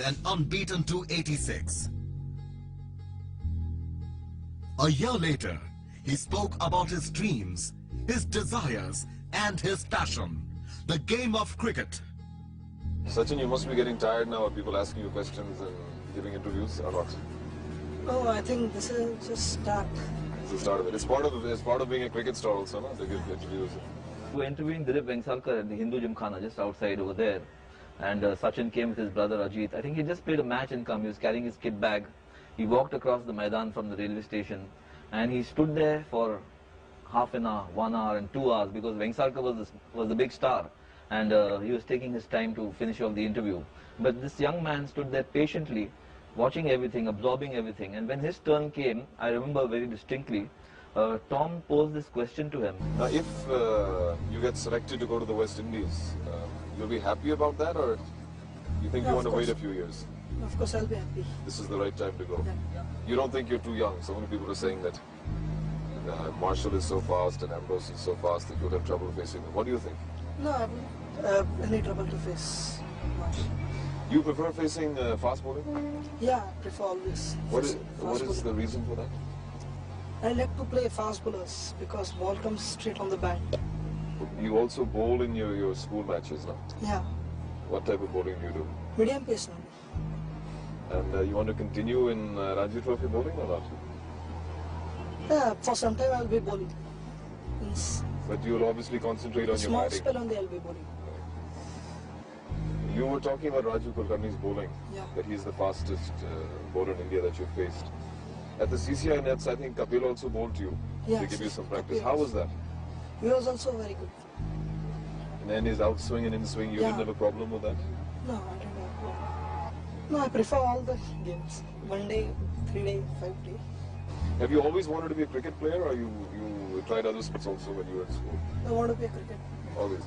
and unbeaten to 86. A year later, he spoke about his dreams, his desires, and his passion, the game of cricket. Sachin, you must be getting tired now of people asking you questions and giving interviews, or not? No, I think this is just start. It's the start of it. It's part of being a cricket star also, no? They give interviews. We were interviewing Dilip Vengsarkar at the Hindu Gymkhana just outside over there, and Sachin came with his brother Ajit. I think he just played a match and come. He was carrying his kit bag. He walked across the Maidan from the railway station, and he stood there for half an hour, 1 hour and 2 hours, because Vengsarkar was the big star, and he was taking his time to finish off the interview. But this young man stood there patiently, watching everything, absorbing everything, and when his turn came, I remember very distinctly, Tom posed this question to him. If you get selected to go to the West Indies, you'll be happy about that, or you think you want to wait a few years? Of course, I'll be happy. This is the right time to go. Yeah. You don't think you're too young? So many people are saying that Marshall is so fast and Ambrose is so fast that you'll have trouble facing them. What do you think? No, I don't have any trouble to face much. You prefer facing fast bowling? Yeah, I prefer always. What is the reason for that? I like to play fast bowlers because ball comes straight on the bat. You also bowl in your school matches now? Yeah. What type of bowling do you do? Medium pace only. And you want to continue in Ranji Trophy bowling or not? Yeah, for some time I'll be bowling. Means But you'll obviously concentrate on your small batting. spell only I'll be bowling. You were talking about Raju Kulkarni's bowling, Yeah. that he's the fastest bowler in India that you've faced. At the CCI nets, I think Kapil also bowled to you Yeah, to give you some practice. Kapil How was that? He was also very good. And then his outswing and in-swing, you Yeah. didn't have a problem with that? No, I don't have a problem. No, I prefer all the games. 1 day, 3 day, 5 day. Have you always wanted to be a cricket player, or you tried other sports also when you were in school? I want to be a cricket. Always.